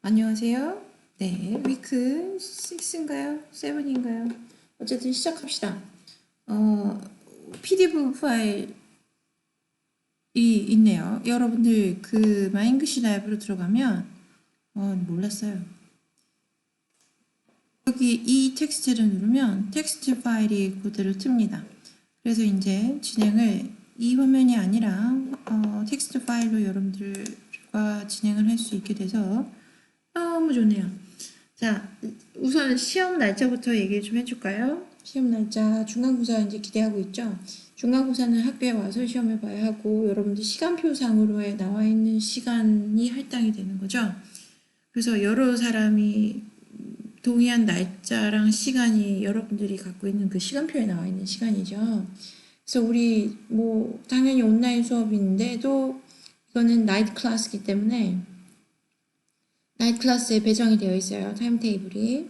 안녕하세요. 네, 위크 6인가요? 7인가요? 어쨌든 시작합시다. PDF 파일이 있네요. 여러분들 그 마잉글리시 라이브로 들어가면 몰랐어요. 여기 이 텍스트를 누르면 텍스트 파일이 그대로 뜹니다. 그래서 이제 진행을 이 화면이 아니라 텍스트 파일로 여러분들과 진행을 할 수 있게 돼서 너무 좋네요. 자, 우선 시험 날짜부터 얘기 좀 해줄까요? 시험 날짜 중간고사 이제 기대하고 있죠? 중간고사는 학교에 와서 시험을 봐야 하고 여러분들 시간표상으로 나와 있는 시간이 할당이 되는 거죠. 그래서 여러 사람이 동의한 날짜랑 시간이 여러분들이 갖고 있는 그 시간표에 나와 있는 시간이죠. 그래서 우리 뭐 당연히 온라인 수업인데도 이거는 나이트 클래스이기 때문에 나이트 클래스에 배정이 되어 있어요. 타임 테이블이.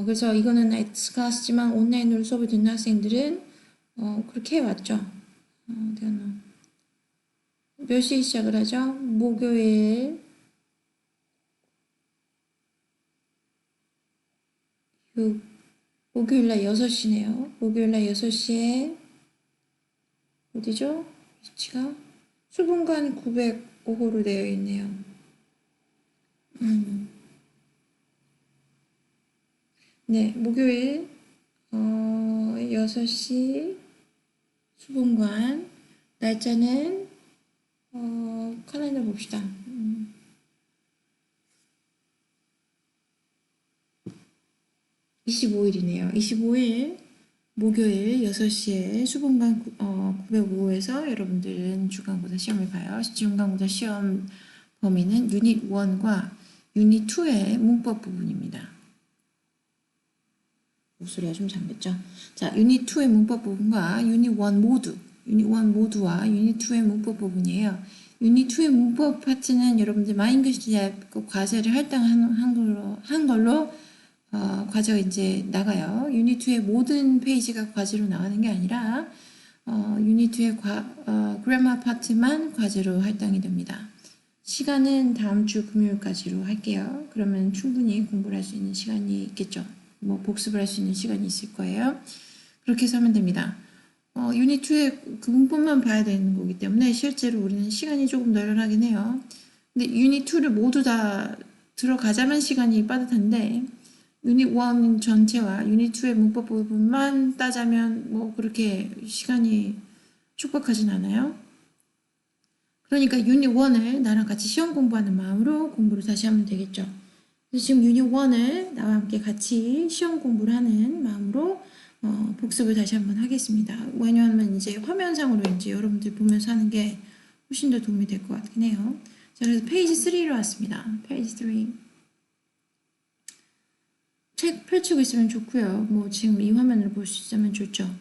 그래서 이거는 나이트 클래스지만 온라인으로 수업을 듣는 학생들은 그렇게 해왔죠. 몇 시에 시작을 하죠? 목요일 목요일날 6시네요. 목요일날 6시에 어디죠? 위치가? 수분관 905호로 되어 있네요. 네, 목요일 6시 수분관 날짜는 칼렌더 봅시다. 25일이네요. 25일 목요일 6시에 수분관 905에서 여러분들은 중간고사 시험을 봐요. 중간고사 시험 범위는 유닛 1과 유닛 2의 문법 부분입니다. 목소리가 좀 잠겼죠? 자, 유닛 2의 문법 부분과 유닛 1 모두와 유닛 2의 문법 부분이에요. 유닛 2의 문법 파트는 여러분들 마잉글리시 과제를 할당한 걸로 과제가 이제 나가요. 유닛 2의 모든 페이지가 과제로 나가는 게 아니라 유닛 2의 그래머 파트만 과제로 할당이 됩니다. 시간은 다음 주 금요일까지로 할게요. 그러면 충분히 공부를 할 수 있는 시간이 있겠죠. 뭐 복습을 할 수 있는 시간이 있을 거예요. 그렇게 해서 하면 됩니다. 유닛 2의 그 문법만 봐야 되는 거기 때문에 실제로 우리는 시간이 조금 널널하긴 해요. 근데 유닛 2를 모두 다 들어가자면 시간이 빠듯한데 유닛 1 전체와 유닛 2의 문법 부분만 따자면 뭐 그렇게 시간이 촉박하진 않아요. 그러니까 유닛 1을 나랑 같이 시험 공부하는 마음으로 공부를 다시 하면 되겠죠. 그래서 지금 유닛 1을 나와 함께 같이 시험 공부를 하는 마음으로 복습을 다시 한번 하겠습니다. 왜냐하면 이제 화면상으로 이제 여러분들 보면서 하는 게 훨씬 더 도움이 될 것 같긴 해요. 자, 그래서 페이지 3로 왔습니다. 페이지 3. 책 펼치고 있으면 좋고요. 뭐 지금 이 화면을 볼 수 있으면 좋죠.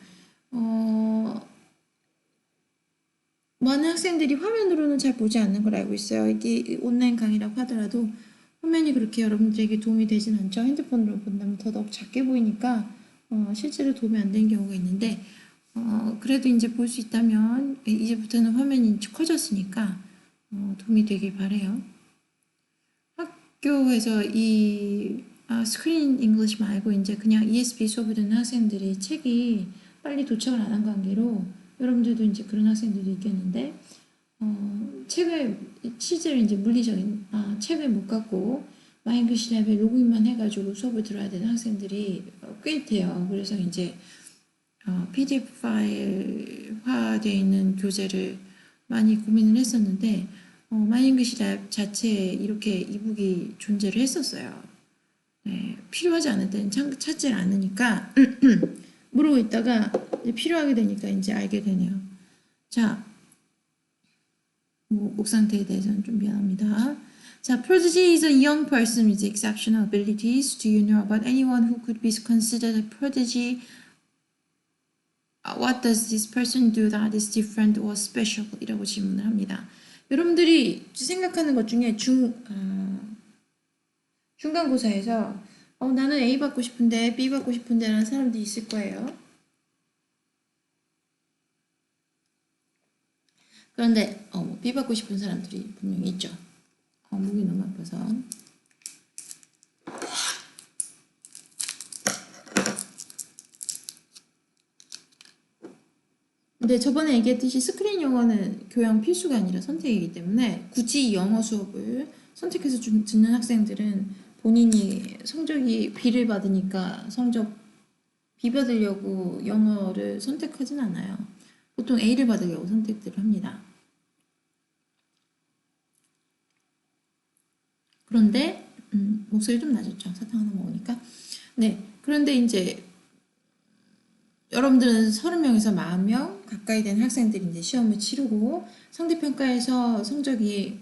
많은 학생들이 화면으로는 잘 보지 않는 걸 알고 있어요. 이게 온라인 강의라고 하더라도 화면이 그렇게 여러분들에게 도움이 되진 않죠. 핸드폰으로 본다면 더더욱 작게 보이니까 실제로 도움이 안 되는 경우가 있는데 그래도 이제 볼 수 있다면 이제부터는 화면이 커졌으니까 도움이 되길 바래요. 학교에서 이 스크린 잉글리시 말고 이제 그냥 ESP 수업을 듣는 학생들이 책이 빨리 도착을 안 한 관계로 여러분들도 이제 그런 학생들도 있겠는데 책을 실제로 이제 물리적인 책을 못 갖고 마잉글리시 랩에 로그인만 해가지고 수업을 들어야 되는 학생들이 꽤 돼요. 그래서 이제 PDF 파일화되어 있는 교재를 많이 고민을 했었는데 마잉글리시 랩 자체에 이렇게 이북이 존재를 했었어요. 네, 필요하지 않을 때는 찾질 않으니까 모르고 있다가 필요하게 되니까 이제 알게 되네요. 자, 목 상태에 대해서는 좀 미안합니다. 자, prodigy is a young person with exceptional abilities. Do you know about anyone who could be considered a prodigy? What does this person do that is different or special? 이라고 질문을 합니다. 여러분들이 생각하는 것 중에 중간고사에서 나는 A 받고 싶은데 B 받고 싶은데 라는 사람들이 있을 거예요. 그런데 B 받고 싶은 사람들이 분명히 있죠. 목이 너무 아파서 네, 저번에 얘기했듯이 스크린 영어는 교양 필수가 아니라 선택이기 때문에 굳이 영어 수업을 선택해서 듣는 학생들은 본인이 성적이 B를 받으니까 성적 B 받으려고 영어를 선택하진 않아요. 보통 A를 받으려고 선택들을 합니다. 그런데 목소리 좀 낮았죠. 사탕 하나 먹으니까. 네, 그런데 이제 여러분들은 30명에서 40명 가까이 되는 학생들이 이제 시험을 치르고 상대평가에서 성적이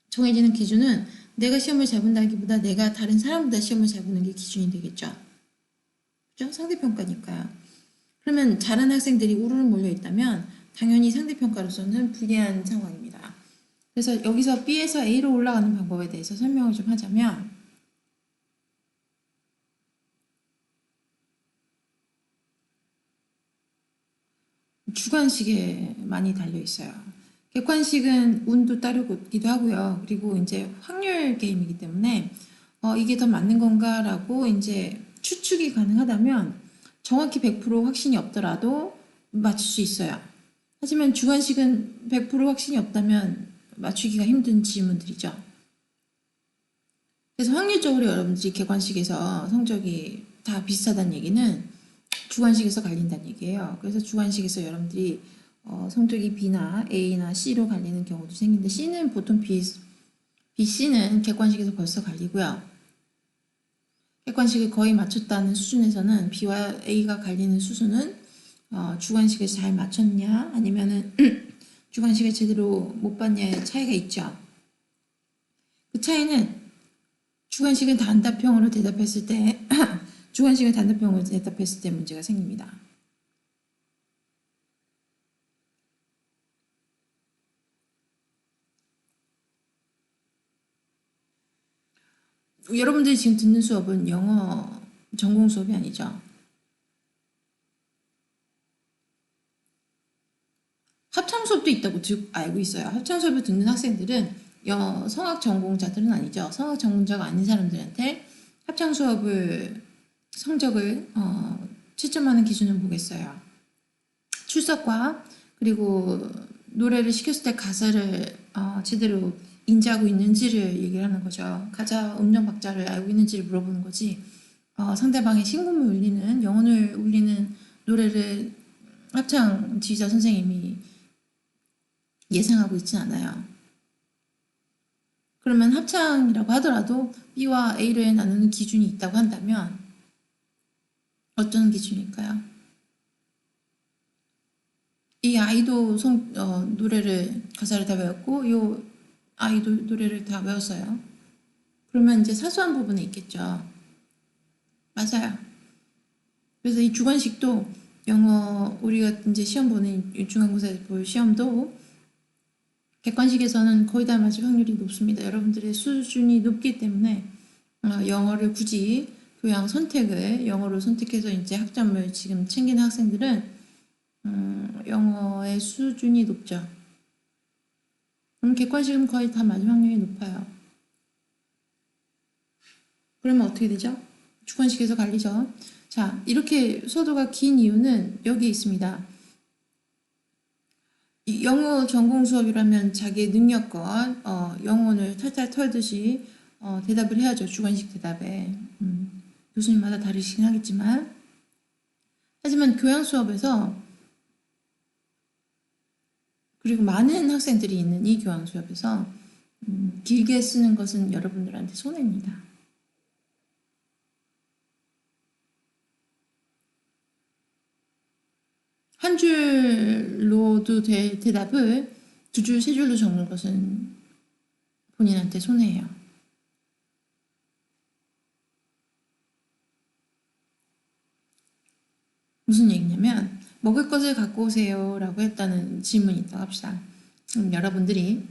정해지는 기준은 내가 시험을 잘 본다기보다 내가 다른 사람보다 시험을 잘 보는 게 기준이 되겠죠. 그죠? 상대평가니까요. 그러면 잘하는 학생들이 우르르 몰려 있다면 당연히 상대평가로서는 불리한 상황입니다. 그래서 여기서 B에서 A로 올라가는 방법에 대해서 설명을 좀 하자면 주관식에 많이 달려 있어요. 객관식은 운도 따르기도 하고요. 그리고 이제 확률 게임이기 때문에 이게 더 맞는 건가라고 이제 추측이 가능하다면 정확히 100% 확신이 없더라도 맞출 수 있어요. 하지만 주관식은 100% 확신이 없다면 맞추기가 힘든 질문들이죠. 그래서 확률적으로 여러분들이 객관식에서 성적이 다 비슷하다는 얘기는 주관식에서 갈린다는 얘기예요. 그래서 주관식에서 여러분들이 성적이 B나 A나 C로 갈리는 경우도 생기는데 C는 보통 B, C는 객관식에서 벌써 갈리고요. 객관식을 거의 맞췄다는 수준에서는 B와 A가 갈리는 수준은 주관식에서 잘 맞췄냐 아니면은 주관식을 제대로 못 봤냐의 차이가 있죠. 그 차이는 주관식은 단답형으로 대답했을 때 주관식을 단답형으로 대답했을 때 문제가 생깁니다. 여러분들이 지금 듣는 수업은 영어 전공 수업이 아니죠. 합창 수업도 있다고 알고 있어요. 합창 수업을 듣는 학생들은 성악 전공자들은 아니죠. 성악 전공자가 아닌 사람들한테 합창 수업을 성적을 채점하는 기준을 보겠어요. 출석과 그리고 노래를 시켰을 때 가사를 제대로 인지하고 있는지를 얘기를 하는 거죠. 가사 음정 박자를 알고 있는지를 물어보는 거지. 상대방의 신금을 울리는 영혼을 울리는 노래를 합창 지휘자 선생님이 예상하고 있진 않아요. 그러면 합창이라고 하더라도 B와 A를 나누는 기준이 있다고 한다면 어떤 기준일까요? 이 아이도 노래를 가사를 다 외웠고 이 아이도 노래를 다 외웠어요. 그러면 이제 사소한 부분에 있겠죠. 맞아요. 그래서 이 주관식도 영어 우리가 이제 시험 보는 중간고사 볼 시험도 객관식에서는 거의 다 맞을 확률이 높습니다. 여러분들의 수준이 높기 때문에 영어를 굳이 교양 선택을 영어로 선택해서 이제 학점을 지금 챙기는 학생들은 영어의 수준이 높죠. 그럼 객관식은 거의 다 맞을 확률이 높아요. 그러면 어떻게 되죠? 주관식에서 갈리죠. 자, 이렇게 서도가 긴 이유는 여기에 있습니다. 영어 전공 수업이라면 자기의 능력과 영혼을 탈탈 털듯이 대답을 해야죠. 주관식 대답에. 교수님마다 다르시긴 하겠지만 하지만 교양 수업에서 그리고 많은 학생들이 있는 이 교양 수업에서 길게 쓰는 것은 여러분들한테 손해입니다. 한 줄로도 될 대답을 2줄, 3줄로 적는 것은 본인한테 손해예요. 무슨 얘기냐면 먹을 것을 갖고 오세요 라고 했다는 질문이 있다고 합시다. 여러분들이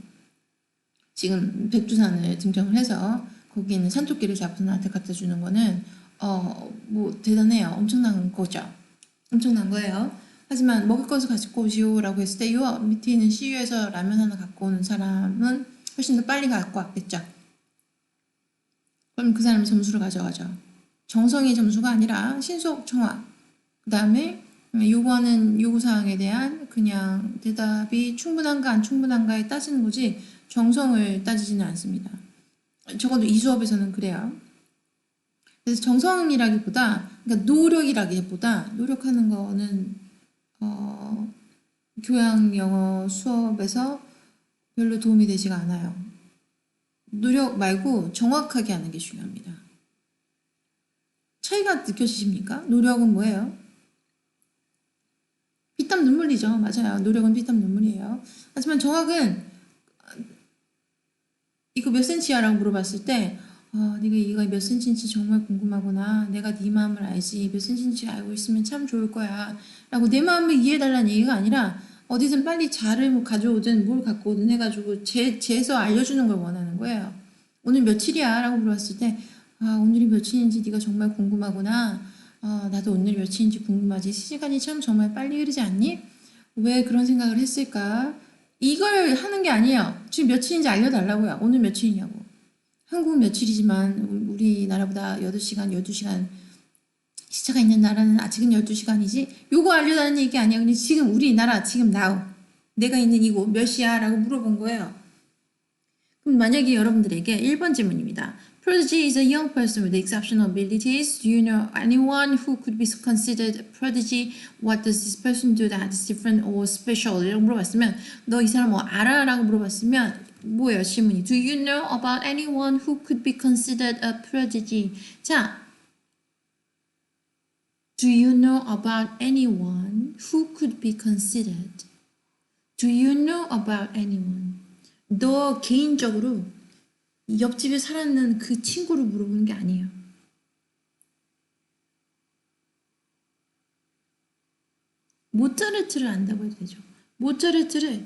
지금 백두산을 등정을 해서 거기 있는 산토끼를 잡아서 나한테 갖다 주는 거는 뭐 대단해요. 엄청난 거죠. 엄청난 거예요. 하지만 먹을 것을 갖고 오시오 라고 했을 때 이 밑에 있는 CU에서 라면 하나 갖고 오는 사람은 훨씬 더 빨리 갖고 왔겠죠. 그럼 그 사람이 점수를 가져가죠. 정성의 점수가 아니라 신속, 청화. 그 다음에 요구하는 요구사항에 대한 그냥 대답이 충분한가 안 충분한가에 따지는 거지 정성을 따지지는 않습니다. 적어도 이 수업에서는 그래요. 그래서 정성이라기보다, 그러니까 노력이라기보다, 노력하는 거는 교양 영어 수업에서 별로 도움이 되지가 않아요. 노력 말고 정확하게 하는 게 중요합니다. 차이가 느껴지십니까? 노력은 뭐예요? 피땀 눈물이죠. 맞아요. 노력은 피땀 눈물이에요. 하지만 정확은 이거 몇 센치야? 라고 물어봤을 때 네가 이거 몇 센치인지 정말 궁금하구나. 내가 네 마음을 알지. 몇 센치인지 알고 있으면 참 좋을 거야. 라고 내 마음을 이해해달라는 얘기가 아니라 어디든 빨리 자를 뭐 가져오든 뭘 갖고 오든 해가지고 재서 알려주는 걸 원하는 거예요. 오늘 며칠이야? 라고 물어봤을 때 오늘이 며칠인지 네가 정말 궁금하구나. 나도 오늘 며칠인지 궁금하지. 시간이 참 정말 빨리 흐르지 않니? 왜 그런 생각을 했을까? 이걸 하는 게 아니에요. 지금 며칠인지 알려달라고요. 오늘 며칠이냐고. 한국은 며칠이지만 우리나라보다 8시간, 12시간 시차가 있는 나라는 아직은 12시간이지. 요거 알려달라는 얘기 아니야. 그냥 지금 우리나라, 지금 now. 내가 있는 이곳 몇 시야? 라고 물어본 거예요. 그럼 만약에 여러분들에게 1번 질문입니다. Prodigy is a young person with exceptional abilities. Do you know anyone who could be considered a prodigy? What does this person do that is different or special? 이라고 물어봤으면 너 이 사람 뭐 알아? 라고 물어봤으면 뭐예요 질문이? Do you know about anyone who could be considered a prodigy? 자, Do you know about anyone who could be considered? Do you know about anyone? 너 개인적으로 옆집에 살았는 그 친구를 물어보는 게 아니에요. 모차르트를 안다고 해도 되죠. 모차르트를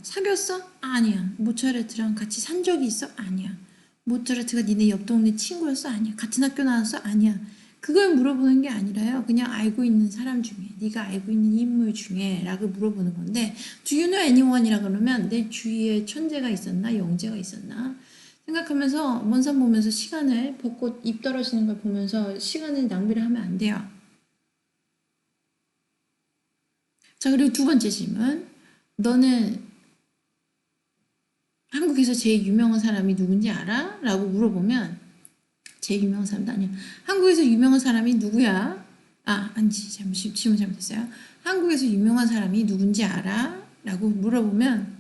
사귀었어? 아니야. 모차르트랑 같이 산 적이 있어? 아니야. 모차르트가 니네 옆 동네 친구였어? 아니야. 같은 학교 나왔어? 아니야. 그걸 물어보는 게 아니라요. 그냥 알고 있는 사람 중에, 네가 알고 있는 인물 중에 라고 물어보는 건데 Do you know anyone이라 그러면 내 주위에 천재가 있었나? 영재가 있었나? 생각하면서 먼 산 보면서 시간을 벚꽃 잎 떨어지는 걸 보면서 시간을 낭비를 하면 안 돼요. 자, 그리고 두 번째 질문. 너는 한국에서 제일 유명한 사람이 누군지 알아? 라고 물어보면 제일 유명한 사람도 아니야. 한국에서 유명한 사람이 누구야? 아니지. 질문 잘못했어요. 한국에서 유명한 사람이 누군지 알아? 라고 물어보면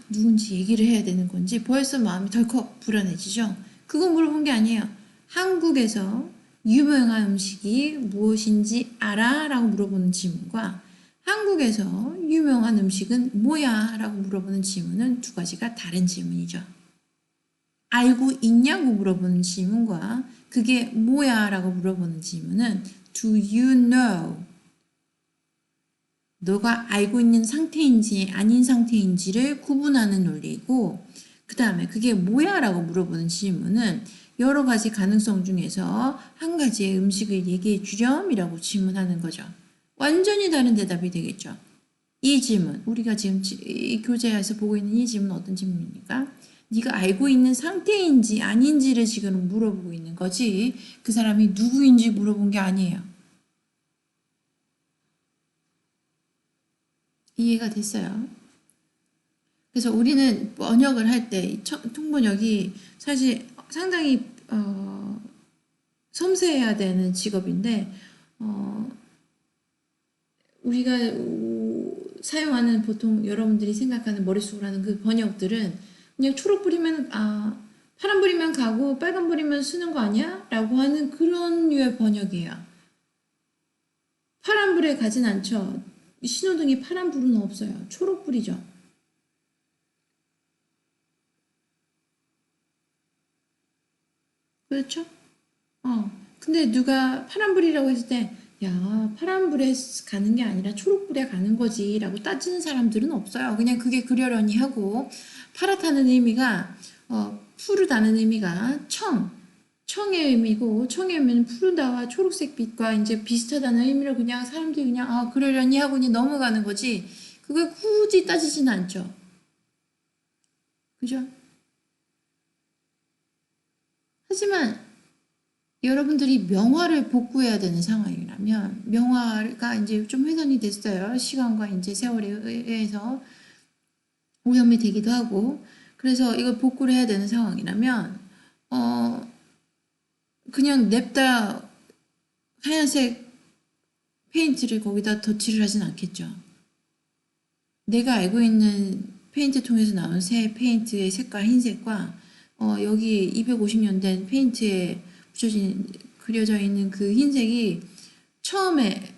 누군지 얘기를 해야 되는 건지 벌써 마음이 덜컥 불안해지죠. 그거 물어본 게 아니에요. 한국에서 유명한 음식이 무엇인지 알아? 라고 물어보는 질문과 한국에서 유명한 음식은 뭐야? 라고 물어보는 질문은 두 가지가 다른 질문이죠. 알고 있냐고 물어보는 질문과 그게 뭐야? 라고 물어보는 질문은 Do you know? 너가 알고 있는 상태인지 아닌 상태인지를 구분하는 논리이고 그 다음에 그게 뭐야? 라고 물어보는 질문은 여러 가지 가능성 중에서 한 가지의 음식을 얘기해 주렴이라고 질문하는 거죠. 완전히 다른 대답이 되겠죠. 이 질문, 우리가 지금 이 교재에서 보고 있는 이 질문은 어떤 질문입니까? 네가 알고 있는 상태인지 아닌지를 지금 물어보고 있는 거지 그 사람이 누구인지 물어본 게 아니에요. 이해가 됐어요? 그래서 우리는 번역을 할 때 통번역이 사실 상당히 섬세해야 되는 직업인데 우리가 사용하는 보통 여러분들이 생각하는 머릿속으로 하는 그 번역들은 그냥 초록 뿌리면 파란 불이면 가고 빨간 불이면 쓰는 거 아니야? 라고 하는 그런 류의 번역이에요. 파란 불에 가진 않죠. 신호등이 파란 불은 없어요. 초록 불이죠. 그렇죠? 근데 누가 파란불이라고 했을 때, 야, 파란불에 가는 게 아니라 초록불에 가는 거지 라고 따지는 사람들은 없어요. 그냥 그게 그러려니 하고, 파랗다는 의미가, 푸르다는 의미가 청의 의미고, 청의 의미는 푸르다와 초록색 빛과 이제 비슷하다는 의미로 그냥 사람들이 그냥, 그러려니 하고 그냥 넘어가는 거지, 그걸 굳이 따지진 않죠. 그죠? 하지만, 여러분들이 명화를 복구해야 되는 상황이라면 명화가 이제 좀 훼손이 됐어요. 시간과 이제 세월에 의해서 오염이 되기도 하고 그래서 이걸 복구를 해야 되는 상황이라면 그냥 냅다 하얀색 페인트를 거기다 덧칠을 하진 않겠죠. 내가 알고 있는 페인트 통에서 나온 새 페인트의 색깔 흰색과 여기 250년 된 페인트에 그려져 있는 그 흰색이 처음에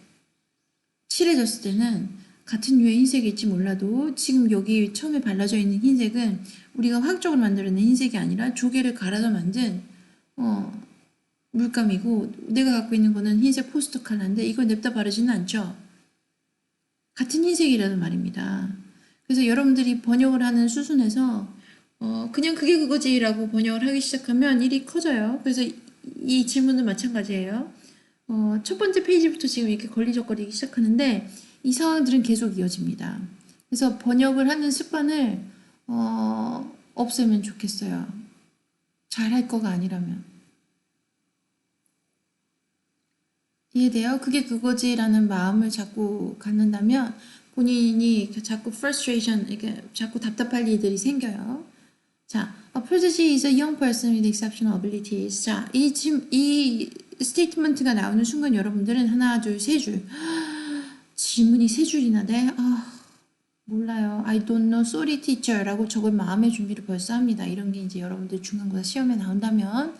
칠해졌을 때는 같은 류의 흰색일지 몰라도 지금 여기 처음에 발라져 있는 흰색은 우리가 화학적으로 만들어낸 흰색이 아니라 조개를 갈아서 만든 물감이고 내가 갖고 있는 거는 흰색 포스터 컬러인데 이걸 냅다 바르지는 않죠. 같은 흰색이라는 말입니다. 그래서 여러분들이 번역을 하는 수순에서 그냥 그게 그거지라고 번역을 하기 시작하면 일이 커져요. 그래서 이 질문은 마찬가지예요. 첫 번째 페이지부터 지금 이렇게 걸리적거리기 시작하는데 이 상황들은 계속 이어집니다. 그래서 번역을 하는 습관을 없애면 좋겠어요. 잘할 거가 아니라면. 이해돼요? 그게 그거지라는 마음을 자꾸 갖는다면 본인이 자꾸 frustration, 이렇게 자꾸 답답할 일들이 생겨요. 자, a prodigy is a young person with exceptional abilities. 자, 이 스테이트먼트가 나오는 순간 여러분들은 하나, 둘, 세 줄. 질문이 세 줄이나 돼? 몰라요. I don't know, sorry teacher 라고 적을 마음의 준비를 벌써 합니다. 이런 게 이제 여러분들 중간고사 시험에 나온다면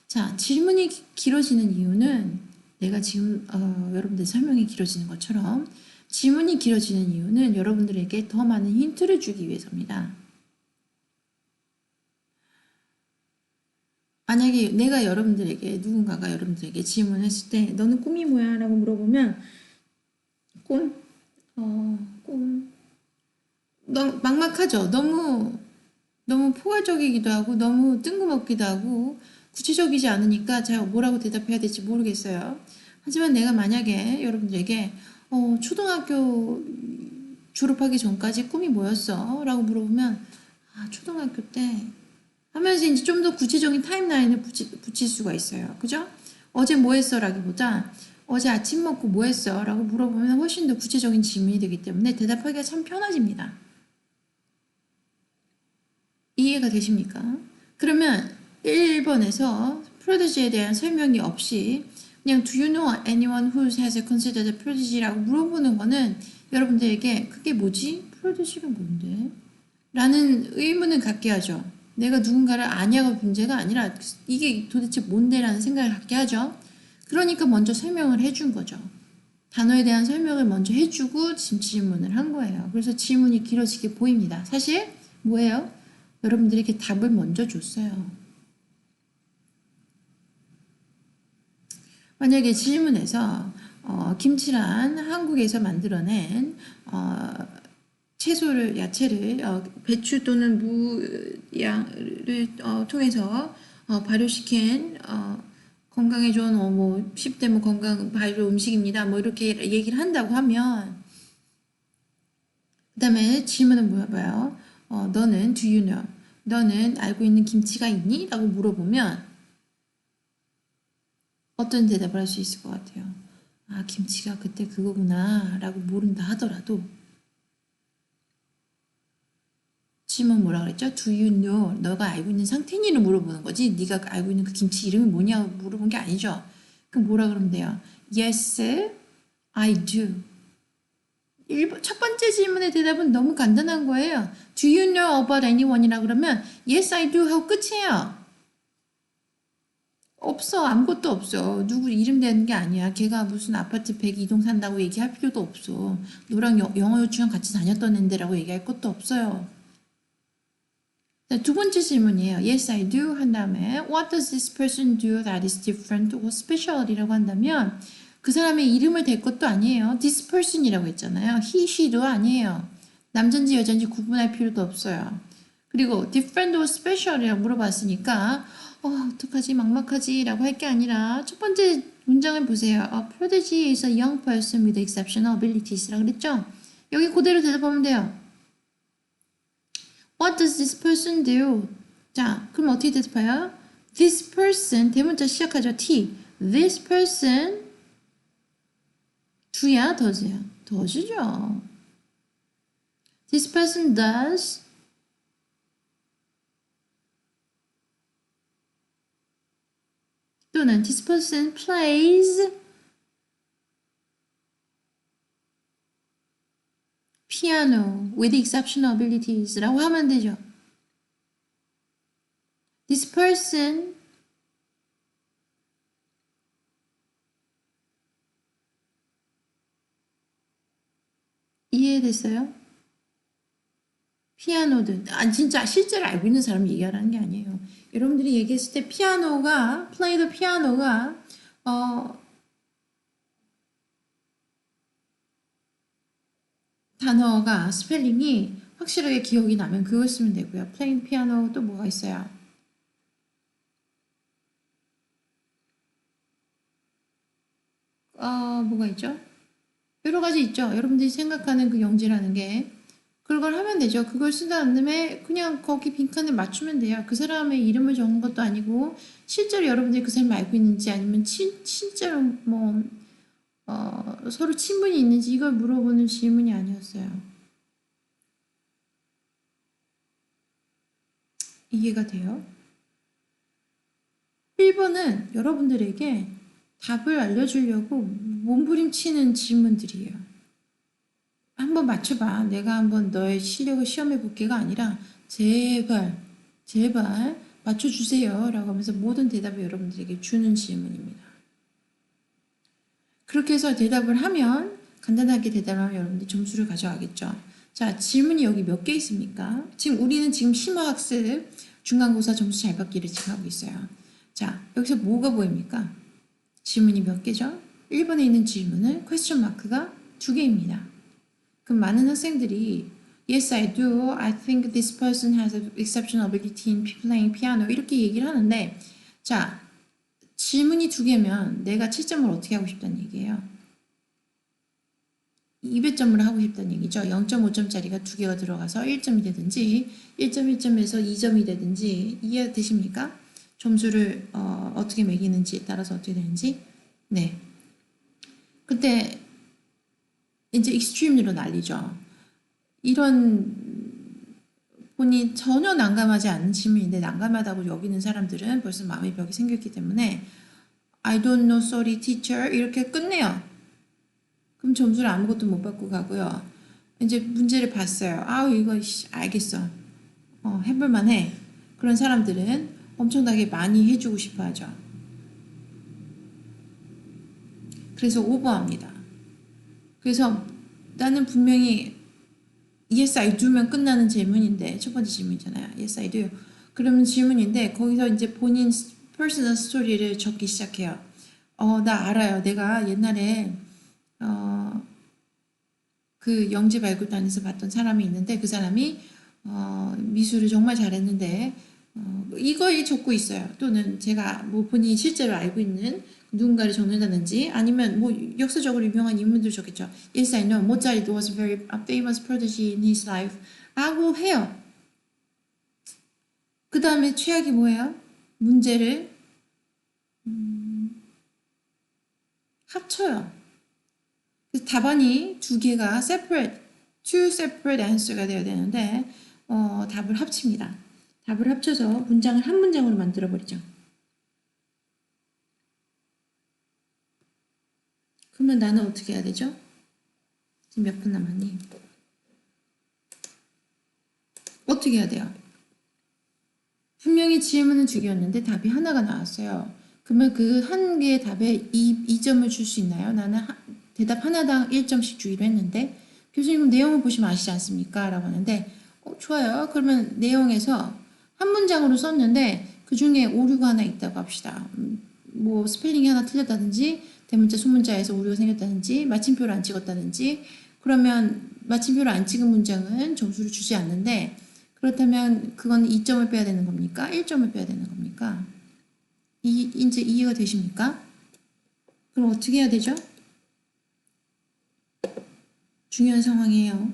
자, 질문이 길어지는 이유는 내가 지금 여러분들 설명이 길어지는 것처럼 질문이 길어지는 이유는 여러분들에게 더 많은 힌트를 주기 위해서입니다. 만약에 내가 누군가가 여러분들에게 질문했을 때 너는 꿈이 뭐야? 라고 물어보면 꿈? 너무 막막하죠? 너무 포괄적이기도 하고 너무 뜬금없기도 하고 구체적이지 않으니까 제가 뭐라고 대답해야 될지 모르겠어요. 하지만 내가 만약에 여러분들에게 초등학교 졸업하기 전까지 꿈이 뭐였어? 라고 물어보면 초등학교 때 하면서 이제 좀 더 구체적인 타임라인을 붙일 수가 있어요. 그죠? 어제 뭐 했어? 라기보다 어제 아침 먹고 뭐 했어? 라고 물어보면 훨씬 더 구체적인 질문이 되기 때문에 대답하기가 참 편해집니다. 이해가 되십니까? 그러면 1번에서 프로디지에 대한 설명이 없이 그냥 Do you know anyone who has considered a prodigy라고 물어보는 거는 여러분들에게 그게 뭐지? 프로디지가 뭔데? 라는 의문을 갖게 하죠. 내가 누군가를 아냐가 문제가 아니라 이게 도대체 뭔데? 라는 생각을 갖게 하죠. 그러니까 먼저 설명을 해준 거죠. 단어에 대한 설명을 먼저 해주고 질문을 한 거예요. 그래서 질문이 길어지게 보입니다. 사실 뭐예요? 여러분들에게 답을 먼저 줬어요. 만약에 질문에서 김치란 한국에서 만들어낸 야채를 배추 또는 무를 통해서 발효시킨 건강에 좋은 뭐 10대 뭐 건강 발효 음식입니다. 뭐 이렇게 얘기를 한다고 하면 그 다음에 질문은 뭐야? 너는 do you know? 너는 알고 있는 김치가 있니? 라고 물어보면 어떤 대답을 할 수 있을 것 같아요? 김치가 그때 그거구나 라고 모른다 하더라도 질문 뭐라 그랬죠? Do you know? 너가 알고 있는 상태니를 물어보는 거지 네가 알고 있는 그 김치 이름이 뭐냐고 물어본 게 아니죠. 그럼 뭐라 그러면 돼요? Yes, I do. 첫 번째 질문의 대답은 너무 간단한 거예요. Do you know about anyone이라 그러면 Yes, I do 하고 끝이에요. 없어. 아무것도 없어. 누구 이름 되는 게 아니야. 걔가 무슨 아파트 102동 산다고 얘기할 필요도 없어. 너랑 영어 유치원 같이 다녔던 앤데라고 얘기할 것도 없어요. 자, 두 번째 질문이에요. Yes, I do 한 다음에 What does this person do that is different or special? 이라고 한다면 그 사람의 이름을 댈 것도 아니에요. This person이라고 했잖아요. He, she도 아니에요. 남잔지 여잔지 구분할 필요도 없어요. 그리고 different or special이라고 물어봤으니까 어떡하지 막막하지 라고 할 게 아니라 첫 번째 문장을 보세요. A prodigy is a young person with exceptional abilities 라고 그랬죠? 여기 그대로 대답하면 돼요. What does this person do? 자, 그럼 어떻게 대답해요? This person 대문자 시작하죠. T. This person do야 does야? does죠. This person does 또는 this person plays piano with exceptional abilities 라고 하면 되죠. This person 이해됐어요? 피아노든 진짜 실제로 알고 있는 사람 얘기하라는 게 아니에요. 여러분들이 얘기했을 때 피아노가 play the piano가 단어가 스펠링이 확실하게 기억이 나면 그걸 쓰면 되고요. playing piano 또 뭐가 있어요? 뭐가 있죠? 여러 가지 있죠. 여러분들이 생각하는 그 영지라는 게 그걸 하면 되죠. 그걸 쓴 다음에 그냥 거기 빈칸에 맞추면 돼요. 그 사람의 이름을 적은 것도 아니고 실제로 여러분들이 그 사람을 알고 있는지 아니면 실제로 뭐 서로 친분이 있는지 이걸 물어보는 질문이 아니었어요. 이해가 돼요? 1번은 여러분들에게 답을 알려주려고 몸부림치는 질문들이에요. 한번 맞춰봐. 내가 한번 너의 실력을 시험해 볼게가 아니라 제발 맞춰주세요 라고 하면서 모든 대답을 여러분들에게 주는 질문입니다. 그렇게 해서 대답을 하면 간단하게 대답하면 여러분들이 점수를 가져가겠죠. 자, 질문이 여기 몇 개 있습니까? 지금 우리는 지금 심화학습 중간고사 점수 잘 받기를 지금 하고 있어요. 자, 여기서 뭐가 보입니까? 질문이 몇 개죠? 1번에 있는 질문은 퀘스천 마크가 2개입니다. 그럼 많은 학생들이 Yes, I do. I think this person has exceptional ability in playing piano. 이렇게 얘기를 하는데 자, 질문이 2개면 내가 7점을 어떻게 하고 싶다는 얘기예요? 200점을 하고 싶다는 얘기죠. 0.5점짜리가 2개가 들어가서 1점이 되든지 1.1점에서 2점이 되든지 이해되십니까? 점수를 어떻게 매기는지에 따라서 어떻게 되는지. 네. 그때 이제 익스트림으로 날리죠. 이런 본인이 전혀 난감하지 않은 질문인데 난감하다고 여기는 사람들은 벌써 마음의 벽이 생겼기 때문에 I don't know, sorry, teacher 이렇게 끝내요. 그럼 점수를 아무것도 못 받고 가고요. 이제 문제를 봤어요. 이거 알겠어. 해볼만 해. 그런 사람들은 엄청나게 많이 해주고 싶어 하죠. 그래서 오버합니다. 그래서 나는 분명히 Yes, I do면 끝나는 질문인데 첫 번째 질문이잖아요. Yes, I do. 그러면 질문인데 거기서 이제 본인 퍼스널 스토리를 적기 시작해요. 나 알아요. 내가 옛날에 그 영재 발굴단에서 봤던 사람이 있는데 그 사람이 미술을 정말 잘했는데 이거에 적고 있어요. 또는 제가 뭐 본인이 실제로 알고 있는 누군가를 적는다든지 아니면 뭐 역사적으로 유명한 인물들 적겠죠. Yes, I know. Mozart was very famous prodigy in his life. 라고 해요. 그 다음에 최악이 뭐예요? 문제를 합쳐요. 그래서 답안이 2개가 two separate answer가 되어야 되는데 답을 합칩니다. 답을 합쳐서 문장을 한 문장으로 만들어 버리죠. 그러면 나는 어떻게 해야 되죠? 지금 몇 분 남았니? 어떻게 해야 돼요? 분명히 질문은 2개였는데 답이 하나가 나왔어요. 그러면 그 한 개의 답에 2점을 줄 수 있나요? 나는 대답 하나당 1점씩 주기로 했는데 교수님 내용을 보시면 아시지 않습니까? 라고 하는데 좋아요. 그러면 내용에서 한 문장으로 썼는데 그 중에 오류가 하나 있다고 합시다. 뭐 스펠링이 하나 틀렸다든지 대문자 소문자에서 오류가 생겼다든지 마침표를 안 찍었다든지 그러면 마침표를 안 찍은 문장은 점수를 주지 않는데 그렇다면 그건 2점을 빼야 되는 겁니까? 1점을 빼야 되는 겁니까? 이제 이해가 되십니까? 그럼 어떻게 해야 되죠? 중요한 상황이에요.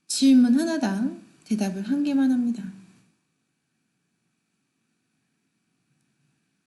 질문 하나당 대답을 1개만 합니다.